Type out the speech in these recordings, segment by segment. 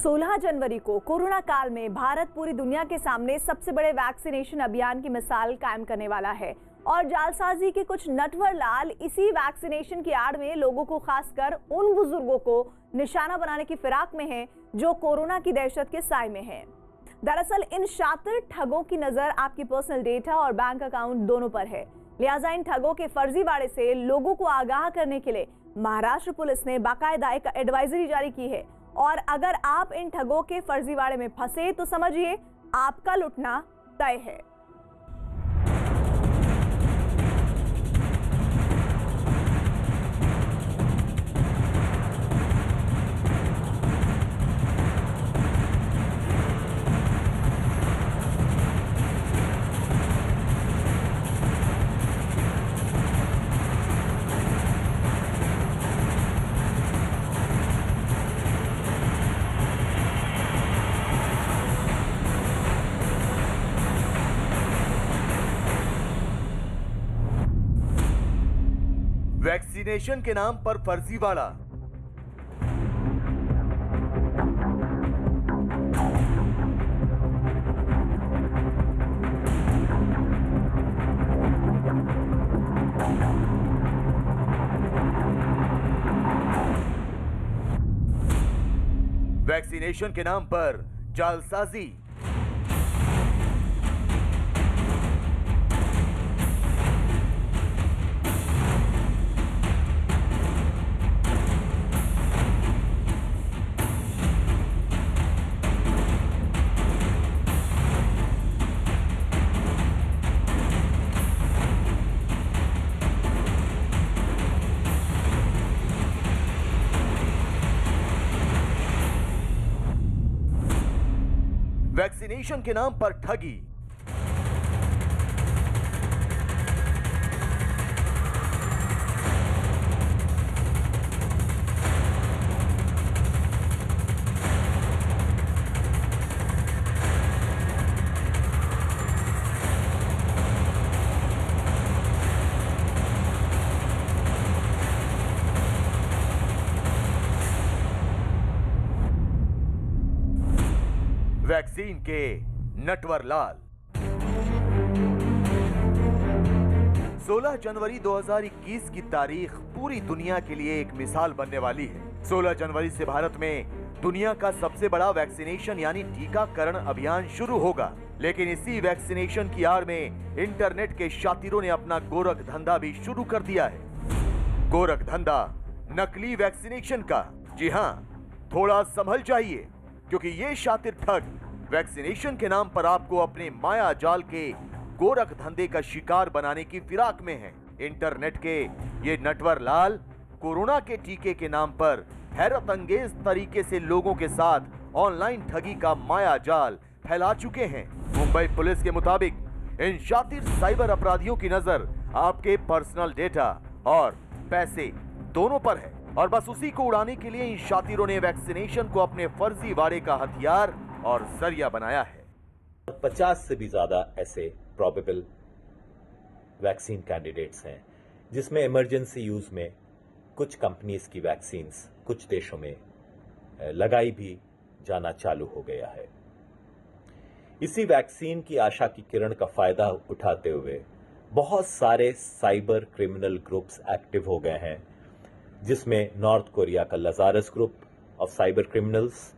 16 जनवरी को कोरोना काल में भारत पूरी दुनिया के सामने सबसे बड़े वैक्सीनेशन अभियान की मिसाल कायम करने वाला है और जालसाजी के कुछ नटवर लाल इसी वैक्सीनेशन की आड़ में लोगों को, खासकर उन बुजुर्गों को निशाना बनाने की फिराक में हैं जो कोरोना की दहशत के साए में हैं। दरअसल इन शातिर ठगों की नजर आपकी पर्सनल डेटा और बैंक अकाउंट दोनों पर है। लिहाजा इन ठगों के फर्जीवाड़े से लोगों को आगाह करने के लिए महाराष्ट्र पुलिस ने बाकायदा एक एडवाइजरी जारी की है और अगर आप इन ठगों के फर्जीवाड़े में फंसे तो समझिए आपका लुटना तय है। वैक्सीनेशन के नाम पर फर्जीवाड़ा। वैक्सीनेशन के नाम पर जालसाजी। वैक्सीनेशन के नाम पर ठगी। वैक्सीन के नटवर लाल। 16 जनवरी 2021 की तारीख पूरी दुनिया के लिए एक मिसाल बनने वाली है। 16 जनवरी से भारत में दुनिया का सबसे बड़ा वैक्सीनेशन यानी टीकाकरण अभियान शुरू होगा। लेकिन इसी वैक्सीनेशन की आड़ में इंटरनेट के शातिरों ने अपना गोरख धंधा भी शुरू कर दिया है। गोरख धंधा नकली वैक्सीनेशन का। जी हां, थोड़ा संभल जाइए क्योंकि ये शातिर ठग वैक्सीनेशन के नाम पर आपको अपने माया जाल के गोरख धंधे का शिकार बनाने की फिराक में हैं। इंटरनेट के ये नटवर लाल कोरोना के टीके के नाम पर हैरत अंगेज तरीके से लोगों के साथ ऑनलाइन ठगी का माया जाल फैला चुके हैं। मुंबई पुलिस के मुताबिक इन शातिर साइबर अपराधियों की नजर आपके पर्सनल डेटा और पैसे दोनों पर है और बस उसी को उड़ाने के लिए इन शातिरों ने वैक्सीनेशन को अपने फर्जीवाड़े का हथियार और जरिया बनाया है। 50 से भी ज्यादा ऐसे प्रोबेबल वैक्सीन कैंडिडेट्स हैं जिसमें इमरजेंसी यूज में कुछ कंपनीज की वैक्सीन्स कुछ देशों में लगाई भी जाना चालू हो गया है। इसी वैक्सीन की आशा की किरण का फायदा उठाते हुए बहुत सारे साइबर क्रिमिनल ग्रुप्स एक्टिव हो गए हैं, जिसमें नॉर्थ कोरिया का Lazarus group of cyber criminals,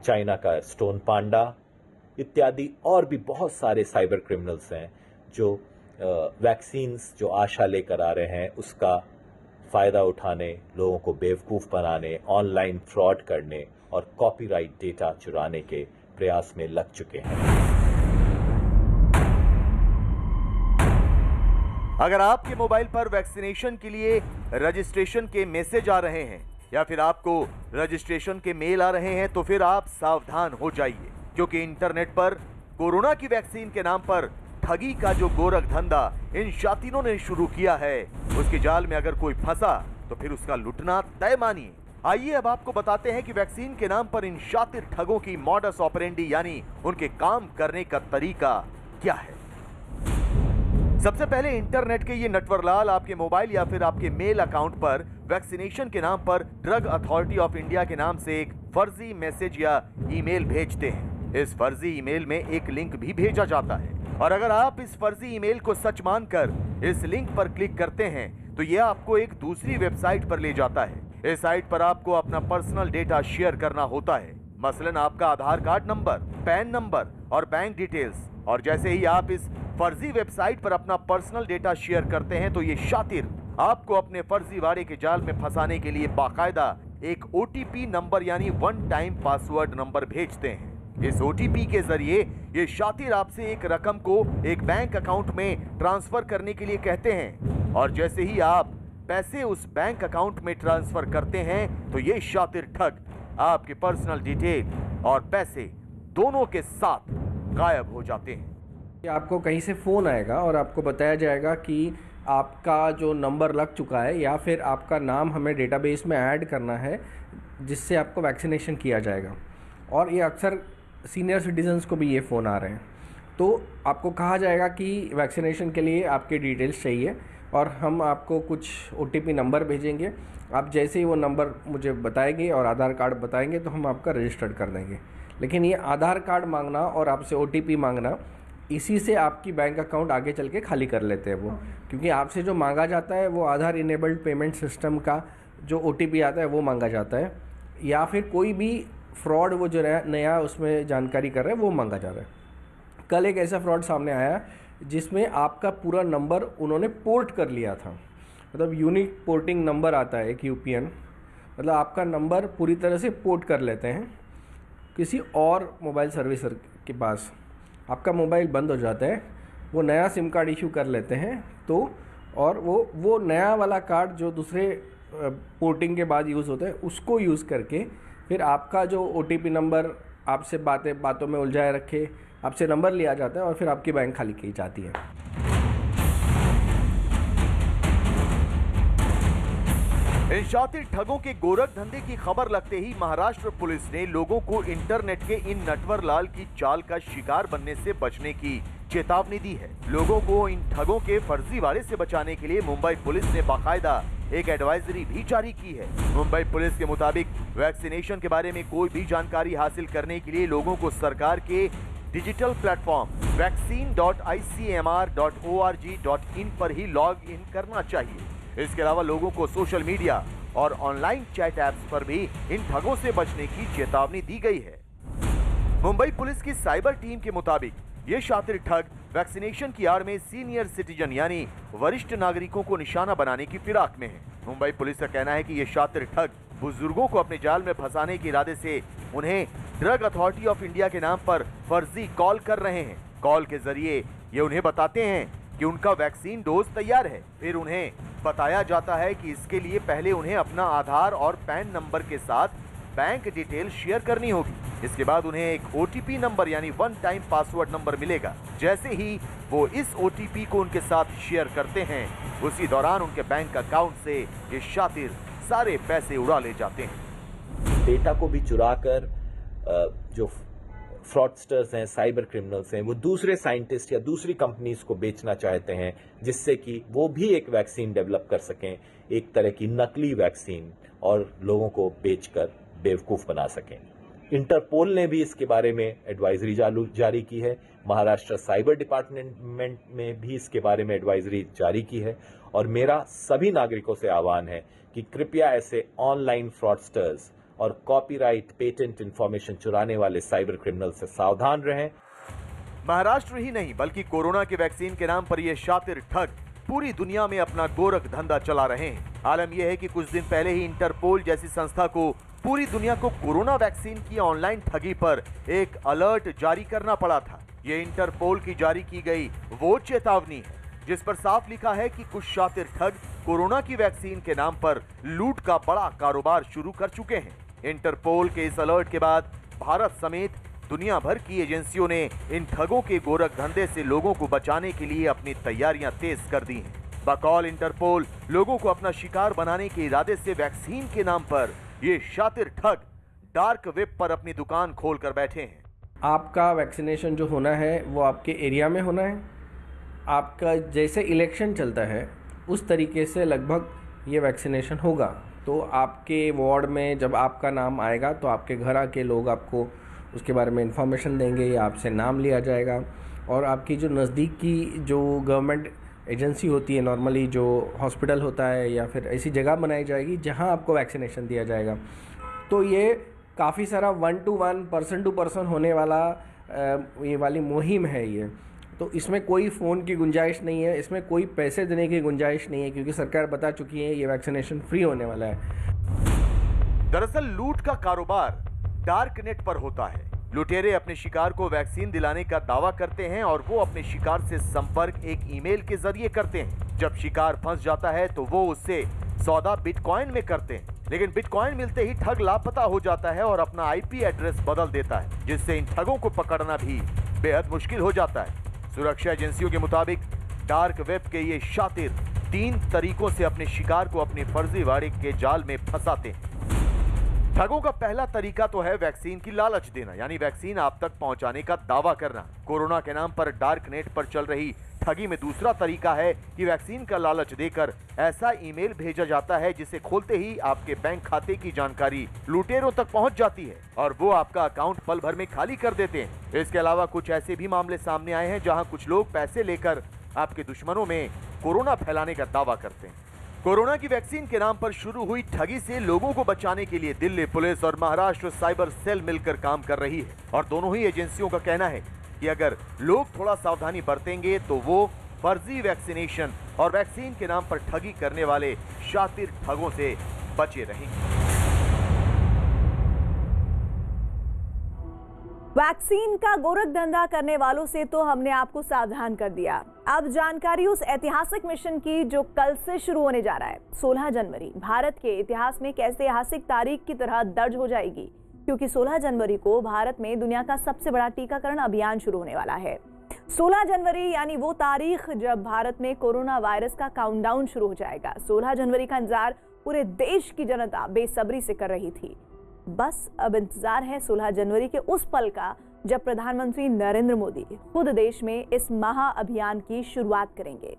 China का स्टोन पांडा इत्यादि और भी बहुत सारे साइबर क्रिमिनल्स हैं जो वैक्सीन्स जो आशा लेकर आ रहे हैं उसका फायदा उठाने, लोगों को बेवकूफ बनाने, ऑनलाइन फ्रॉड करने और कॉपीराइट डेटा चुराने के प्रयास में लग चुके हैं। अगर आपके मोबाइल पर वैक्सीनेशन के लिए रजिस्ट्रेशन के मैसेज आ रहे हैं या फिर आपको रजिस्ट्रेशन के मेल आ रहे हैं तो फिर आप सावधान हो जाइए, क्योंकि इंटरनेट पर कोरोना की वैक्सीन के नाम पर ठगी का जो गोरख धंधा इन शातिरों ने शुरू किया है, उसके जाल में अगर कोई फंसा तो फिर उसका लुटना तय मानिए। आइए अब आपको बताते हैं कि वैक्सीन के नाम पर इन शातिर ठगों की मॉडस ऑपरेंडी यानी उनके काम करने का तरीका क्या है। सबसे पहले इंटरनेट के ये नटवरलाल आपके मोबाइल या फिर आपके मेल अकाउंट पर वैक्सीनेशन के नाम पर ड्रग अथॉरिटी ऑफ इंडिया के नाम से एक फर्जी मैसेज या ईमेल भेजते हैं। इस फर्जी ईमेल में एक लिंक भी भेजा जाता है और अगर आप इस फर्जी ईमेल को सच मानकर इस लिंक पर क्लिक करते हैं तो यह आपको एक दूसरी वेबसाइट पर ले जाता है। इस साइट पर आपको अपना पर्सनल डेटा शेयर करना होता है, मसलन आपका आधार कार्ड नंबर, पैन नंबर और बैंक डिटेल्स। और जैसे ही आप इस फर्जी वेबसाइट पर अपना पर्सनल डेटा शेयर करते हैं तो ये शातिर आपको अपने फर्जीवाड़े के जाल में फंसाने के लिए बाकायदा एक OTP नंबर यानी वन टाइम पासवर्ड नंबर भेजते हैं। इस OTP के जरिए ये शातिर आपसे एक रकम को एक बैंक अकाउंट में ट्रांसफर करने के लिए कहते हैं और जैसे ही आप पैसे उस बैंक अकाउंट में ट्रांसफर करते हैं तो ये शातिर ठग आपके पर्सनल डिटेल और पैसे दोनों के साथ गायब हो जाते हैं। आपको कहीं से फ़ोन आएगा और आपको बताया जाएगा कि आपका जो नंबर लग चुका है या फिर आपका नाम हमें डेटाबेस में ऐड करना है जिससे आपको वैक्सीनेशन किया जाएगा। और ये अक्सर सीनियर सिटीजन्स को भी ये फ़ोन आ रहे हैं। तो आपको कहा जाएगा कि वैक्सीनेशन के लिए आपके डिटेल्स चाहिए और हम आपको कुछ OTP नंबर भेजेंगे। आप जैसे ही वो नंबर मुझे बताएंगे और आधार कार्ड बताएंगे तो हम आपका रजिस्टर्ड कर देंगे। लेकिन ये आधार कार्ड मांगना और आपसे OTP मांगना, इसी से आपकी बैंक अकाउंट आगे चल के खाली कर लेते हैं वो, क्योंकि आपसे जो मांगा जाता है वो आधार इनेबल्ड पेमेंट सिस्टम का जो OTP आता है वो मांगा जाता है या फिर कोई भी फ्रॉड वो जो नया उसमें जानकारी कर रहे हैं वो मांगा जा रहा है। कल एक ऐसा फ्रॉड सामने आया जिसमें आपका पूरा नंबर उन्होंने पोर्ट कर लिया था, मतलब यूनिक पोर्टिंग नंबर आता है एक UPN, मतलब आपका नंबर पूरी तरह से पोर्ट कर लेते हैं किसी और मोबाइल सर्विसर के पास। आपका मोबाइल बंद हो जाता है, वो नया सिम कार्ड इशू कर लेते हैं तो और वो नया वाला कार्ड जो दूसरे पोर्टिंग के बाद यूज़ होता है उसको यूज़ करके फिर आपका जो OTP नंबर आपसे बातों में उलझाए रखे, आपसे नंबर लिया जाता है और फिर आपकी बैंक खाली की जाती है। इन शातिर ठगों के गोरख धंधे की खबर लगते ही महाराष्ट्र पुलिस ने लोगों को इंटरनेट के इन नटवरलाल की चाल का शिकार बनने से बचने की चेतावनी दी है। लोगों को इन ठगों के फर्जीवाड़े से बचाने के लिए मुंबई पुलिस ने बाकायदा एक एडवाइजरी भी जारी की है। मुंबई पुलिस के मुताबिक वैक्सीनेशन के बारे में कोई भी जानकारी हासिल करने के लिए लोगों को सरकार के डिजिटल प्लेटफॉर्म vaccine.icmr.org.in पर ही लॉग इन करना चाहिए। इसके अलावा लोगों को सोशल मीडिया और ऑनलाइन चैट ऐप्स पर भी इन ठगों से बचने की चेतावनी दी गई है। मुंबई पुलिस की साइबर टीम के मुताबिक ये शातिर ठग वैक्सीनेशन की आड़ में सीनियर सिटीजन यानी वरिष्ठ नागरिकों को निशाना बनाने की फिराक में है। मुंबई पुलिस का कहना है कि ये शातिर ठग बुजुर्गों को अपने जाल में फंसाने के इरादे से उन्हें ड्रग अथॉरिटी ऑफ इंडिया के नाम पर फर्जी कॉल कर रहे हैं। कॉल के जरिए ये उन्हें बताते हैं कि उनका वैक्सीन डोज तैयार है। फिर उन्हें बताया जाता है कि इसके लिए पहले उन्हें अपना आधार और पैन नंबर के साथ बैंक डिटेल शेयर करनी होगी। इसके बाद उन्हें एक OTP नंबर यानी वन टाइम पासवर्ड नंबर मिलेगा। जैसे ही वो इस OTP को उनके साथ शेयर करते हैं उसी दौरान उनके बैंक अकाउंट से ये शातिर सारे पैसे उड़ा ले जाते हैं। डेटा को भी चुरा कर जो फ्रॉडस्टर्स हैं, साइबर क्रिमिनल्स हैं, वो दूसरे साइंटिस्ट या दूसरी कंपनीज को बेचना चाहते हैं जिससे कि वो भी एक वैक्सीन डेवलप कर सकें, एक तरह की नकली वैक्सीन, और लोगों को बेचकर बेवकूफ़ बना सकें। इंटरपोल ने भी इसके बारे में एडवाइजरी जारी की है। महाराष्ट्र साइबर डिपार्टमेंट में भी इसके बारे में एडवाइजरी जारी की है और मेरा सभी नागरिकों से आह्वान है कि कृपया ऐसे ऑनलाइन फ्रॉडस्टर्स और कॉपीराइट पेटेंट इंफॉर्मेशन चुराने वाले साइबर क्रिमिनल से सावधान रहें। महाराष्ट्र ही नहीं बल्कि कोरोना के वैक्सीन के नाम पर ये शातिर ठग पूरी दुनिया में अपना गोरख धंधा चला रहे हैं। आलम यह है कि कुछ दिन पहले ही इंटरपोल जैसी संस्था को पूरी दुनिया को कोरोना वैक्सीन की ऑनलाइन ठगी पर एक अलर्ट जारी करना पड़ा था। ये इंटरपोल की जारी की गई वो चेतावनी है जिस पर साफ लिखा है कि कुछ शातिर ठग कोरोना की वैक्सीन के नाम पर लूट का बड़ा कारोबार शुरू कर चुके हैं। इंटरपोल के इस अलर्ट के बाद भारत समेत दुनिया भर की एजेंसियों ने इन ठगों के गोरख धंधे से लोगों को बचाने के लिए अपनी तैयारियां तेज कर दी हैं। बकौल इंटरपोल लोगों को अपना शिकार बनाने के इरादे से वैक्सीन के नाम पर ये शातिर ठग डार्क वेब पर अपनी दुकान खोल कर बैठे हैं। आपका वैक्सीनेशन जो होना है वो आपके एरिया में होना है, आपका जैसे इलेक्शन चलता है उस तरीके से लगभग ये वैक्सीनेशन होगा। तो आपके वार्ड में जब आपका नाम आएगा तो आपके घर आके लोग आपको उसके बारे में इंफॉर्मेशन देंगे या आपसे नाम लिया जाएगा, और आपकी जो नज़दीक की जो गवर्नमेंट एजेंसी होती है, नॉर्मली जो हॉस्पिटल होता है या फिर ऐसी जगह बनाई जाएगी जहां आपको वैक्सीनेशन दिया जाएगा। तो ये काफ़ी सारा 1 to 1 पर्सन टू पर्सन होने वाला ये वाली मुहिम है ये। तो इसमें कोई फ़ोन की गुंजाइश नहीं है, इसमें कोई पैसे देने की गुंजाइश नहीं है, क्योंकि सरकार बता चुकी है ये वैक्सीनेशन फ्री होने वाला है। दरअसल लूट का कारोबार डार्क नेट पर होता है। लुटेरे अपने शिकार को वैक्सीन दिलाने का दावा करते हैं और वो अपने शिकार से संपर्क एक ईमेल के जरिए करते हैं। जब शिकार फंस जाता है तो वो उससे सौदा बिटकॉइन में करते हैं, लेकिन बिटकॉइन मिलते ही ठग लापता हो जाता है और अपना आईपी एड्रेस बदल देता है, जिससे इन ठगों को पकड़ना भी बेहद मुश्किल हो जाता है। सुरक्षा एजेंसियों के मुताबिक डार्क वेब के ये शातिर 3 तरीकों से अपने शिकार को अपने फर्जीवाड़े के जाल में फंसाते हैं। ठगों का पहला तरीका तो है वैक्सीन की लालच देना, यानी वैक्सीन आप तक पहुंचाने का दावा करना। कोरोना के नाम पर डार्क नेट पर चल रही ठगी में दूसरा तरीका है कि वैक्सीन का लालच देकर ऐसा ईमेल भेजा जाता है जिसे खोलते ही आपके बैंक खाते की जानकारी लुटेरों तक पहुंच जाती है और वो आपका अकाउंट पल भर में खाली कर देते हैं। इसके अलावा कुछ ऐसे भी मामले सामने आए हैं जहां कुछ लोग पैसे लेकर आपके दुश्मनों में कोरोना फैलाने का दावा करते हैं। कोरोना की वैक्सीन के नाम पर शुरू हुई ठगी से लोगों को बचाने के लिए दिल्ली पुलिस और महाराष्ट्र साइबर सेल मिलकर काम कर रही है और दोनों ही एजेंसियों का कहना है कि अगर लोग थोड़ा सावधानी बरतेंगे तो वो फर्जी वैक्सीनेशन और वैक्सीन के नाम पर ठगी करने वाले शातिर ठगों से बचे रहेंगे। वैक्सीन का गोरख धंधा करने वालों से तो हमने आपको सावधान कर दिया। अब जानकारी उस ऐतिहासिक मिशन की जो कल से शुरू होने जा रहा है। 16 जनवरी भारत के इतिहास में कैसे ऐतिहासिक तारीख की तरह दर्ज हो जाएगी, क्योंकि 16 जनवरी को भारत में दुनिया का सबसे बड़ा टीकाकरण अभियान शुरू होने वाला है। 16 जनवरी यानी वो तारीख जब भारत में कोरोना वायरस का काउंटडाउन शुरू हो जाएगा। 16 जनवरी का इंतजार पूरे देश की जनता बेसब्री से कर रही थी। बस अब इंतजार है 16 जनवरी के उस पल का जब प्रधानमंत्री नरेंद्र मोदी खुद देश में इस महा अभियान की शुरुआत करेंगे।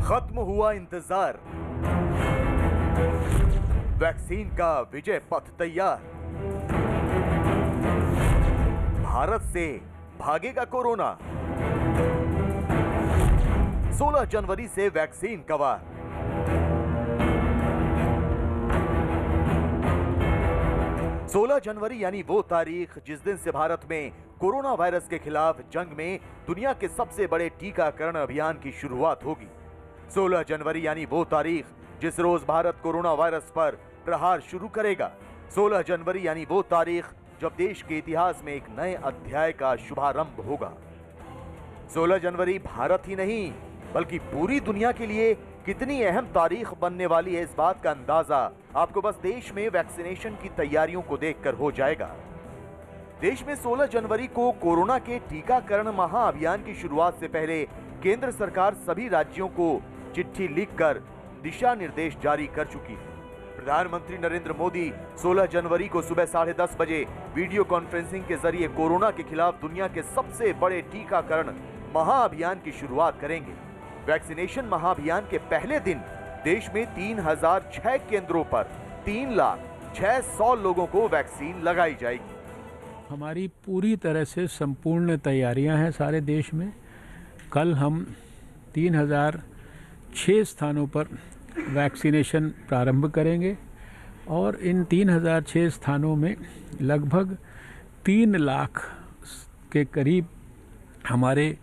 खत्म हुआ इंतजार, वैक्सीन का विजय पथ तैयार। भारत से भागेगा कोरोना। 16 जनवरी से वैक्सीन का वार। सोलह जनवरी यानी वो तारीख जिस दिन से भारत में कोरोना वायरस के खिलाफ जंग में दुनिया के सबसे बड़े टीकाकरण अभियान की शुरुआत होगी। 16 जनवरी यानी वो तारीख जिस रोज भारत कोरोना वायरस पर प्रहार शुरू करेगा। 16 जनवरी यानी वो तारीख जब देश के इतिहास में एक नए अध्याय का शुभारंभ होगा। 16 जनवरी भारत ही नहीं बल्कि पूरी दुनिया के लिए कितनी अहम तारीख बनने वाली है, इस बात का अंदाजा आपको बस देश में वैक्सीनेशन की तैयारियों को देखकर हो जाएगा। देश में 16 जनवरी को कोरोना के टीकाकरण महाअभियान की शुरुआत से पहले केंद्र सरकार सभी राज्यों को चिट्ठी लिखकर दिशा निर्देश जारी कर चुकी है। प्रधानमंत्री नरेंद्र मोदी 16 जनवरी को सुबह 10:30 बजे वीडियो कॉन्फ्रेंसिंग के जरिए कोरोना के खिलाफ दुनिया के सबसे बड़े टीकाकरण महाअभियान की शुरुआत करेंगे। वैक्सीनेशन महाअभियान के पहले दिन देश में 3006 केंद्रों पर 3,06,100 लोगों को वैक्सीन लगाई जाएगी। हमारी पूरी तरह से संपूर्ण तैयारियां हैं सारे देश में। कल हम 3006 स्थानों पर वैक्सीनेशन प्रारंभ करेंगे और इन 3006 स्थानों में लगभग 3 लाख के करीब हमारे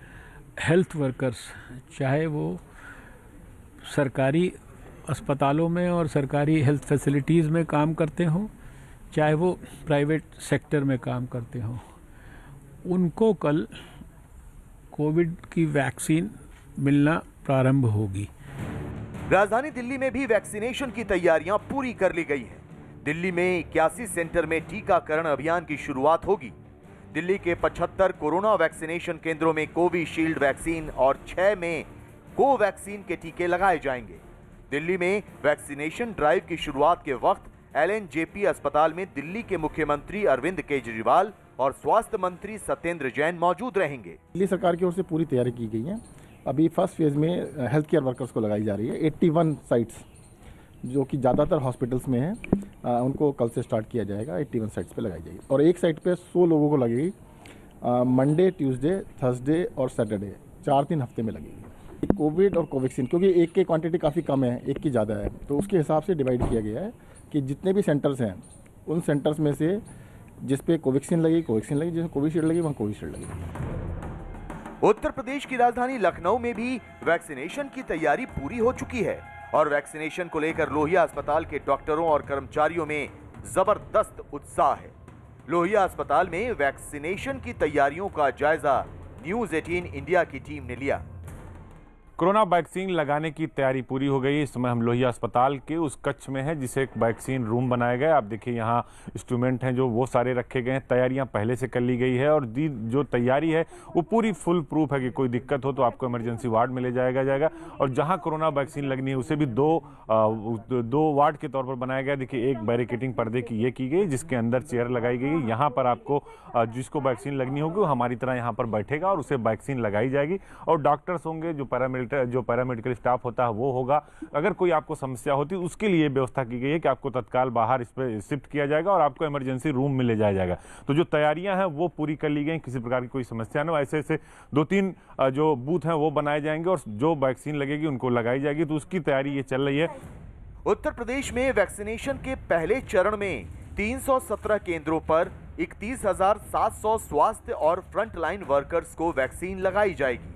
हेल्थ वर्कर्स, चाहे वो सरकारी अस्पतालों में और सरकारी हेल्थ फैसिलिटीज़ में काम करते हों, चाहे वो प्राइवेट सेक्टर में काम करते हों, उनको कल कोविड की वैक्सीन मिलना प्रारंभ होगी। राजधानी दिल्ली में भी वैक्सीनेशन की तैयारियां पूरी कर ली गई हैं। दिल्ली में 81 सेंटर में टीकाकरण अभियान की शुरुआत होगी। दिल्ली के 75 कोरोना वैक्सीनेशन केंद्रों में कोविशील्ड वैक्सीन और 6 में कोवैक्सीन के टीके लगाए जाएंगे। दिल्ली में वैक्सीनेशन ड्राइव की शुरुआत के वक्त LNJP अस्पताल में दिल्ली के मुख्यमंत्री अरविंद केजरीवाल और स्वास्थ्य मंत्री सत्येंद्र जैन मौजूद रहेंगे। दिल्ली सरकार की ओर से पूरी तैयारी की गई है। अभी फर्स्ट फेज में हेल्थ केयर वर्कर्स को लगाई जा रही है। 81 साइट्स जो कि ज़्यादातर हॉस्पिटल्स में हैं, उनको कल से स्टार्ट किया जाएगा। 81 साइट्स पे लगाई जाएगी और एक साइट पे 100 लोगों को लगेगी। मंडे, ट्यूसडे, थर्सडे और सैटरडे 4-3 हफ्ते में लगेगी। कोविड और कोवैक्सीन, क्योंकि एक की क्वांटिटी काफ़ी कम है, एक की ज़्यादा है, तो उसके हिसाब से डिवाइड किया गया है कि जितने भी सेंटर्स हैं उन सेंटर्स में से जिस पे कोवैक्सीन लगी, जिसमें कोविशील्ड लगी, वहाँ कोविशील्ड लगेगी। उत्तर प्रदेश की राजधानी लखनऊ में भी वैक्सीनेशन की तैयारी पूरी हो चुकी है और वैक्सीनेशन को लेकर लोहिया अस्पताल के डॉक्टरों और कर्मचारियों में जबरदस्त उत्साह है। लोहिया अस्पताल में वैक्सीनेशन की तैयारियों का जायजा न्यूज़ 18 इंडिया की टीम ने लिया। कोरोना वैक्सीन लगाने की तैयारी पूरी हो गई। इस समय हम लोहिया अस्पताल के उस कक्ष में हैं जिसे एक वैक्सीन रूम बनाया गया है। आप देखिए यहाँ इंस्ट्रूमेंट हैं जो वो सारे रखे गए हैं। तैयारियां पहले से कर ली गई है और जो तैयारी है वो पूरी फुल प्रूफ है कि कोई दिक्कत हो तो आपको इमरजेंसी वार्ड में ले जाएगा। और जहाँ कोरोना वैक्सीन लगनी है उसे भी दो वार्ड के तौर पर बनाया गया। देखिए एक बैरिकेटिंग पर्दे की ये की गई जिसके अंदर चेयर लगाई गई। यहाँ पर आपको जिसको वैक्सीन लगनी होगी वो हमारी तरह यहाँ पर बैठेगा और उसे वैक्सीन लगाई जाएगी। और डॉक्टर्स होंगे, जो पैरामेडिकल स्टाफ होता है वो होगा। अगर कोई आपको समस्या होती है उसके लिए व्यवस्था की गई है कि आपको तत्काल बाहर इस पर शिफ्ट किया जाएगा और आपको इमरजेंसी रूम में ले जाया जाएगा। तो जो तैयारियां हैं वो पूरी कर ली गई, किसी प्रकार की कोई समस्या न हो। ऐसे ऐसे 2-3 जो बूथ हैं वो बनाए जाएंगे और जो वैक्सीन लगेगी उनको लगाई जाएगी। तो उसकी तैयारी ये चल रही है। उत्तर प्रदेश में वैक्सीनेशन के पहले चरण में 317 केंद्रों पर 31,700 स्वास्थ्य और फ्रंटलाइन वर्कर्स को वैक्सीन लगाई जाएगी।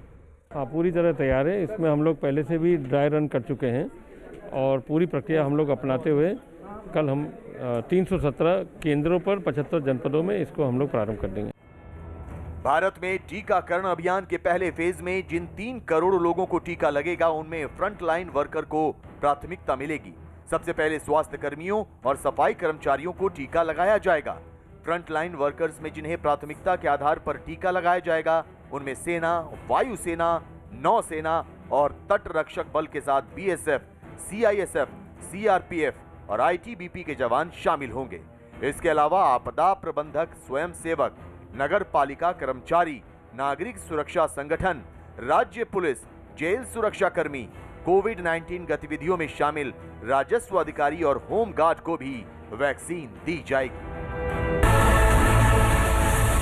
हाँ, पूरी तरह तैयार है। इसमें हम लोग पहले से भी ड्राई रन कर चुके हैं और पूरी प्रक्रिया हम लोग अपनाते हुए कल हम 317 केंद्रों पर 75 जनपदों में इसको हम लोग प्रारंभ कर देंगे। भारत में टीकाकरण अभियान के पहले फेज में जिन 3 करोड़ लोगों को टीका लगेगा उनमें फ्रंटलाइन वर्कर को प्राथमिकता मिलेगी। सबसे पहले स्वास्थ्य कर्मियों और सफाई कर्मचारियों को टीका लगाया जाएगा। फ्रंटलाइन वर्कर्स में जिन्हें प्राथमिकता के आधार पर टीका लगाया जाएगा उनमें सेना, वायुसेना, नौसेना और तट रक्षक बल के साथ BSF, CISF, CRPF और ITBP के जवान शामिल होंगे। इसके अलावा आपदा प्रबंधक, स्वयंसेवक, नगर पालिका कर्मचारी, नागरिक सुरक्षा संगठन, राज्य पुलिस, जेल सुरक्षा कर्मी, कोविड-19 गतिविधियों में शामिल राजस्व अधिकारी और होम गार्ड को भी वैक्सीन दी जाएगी।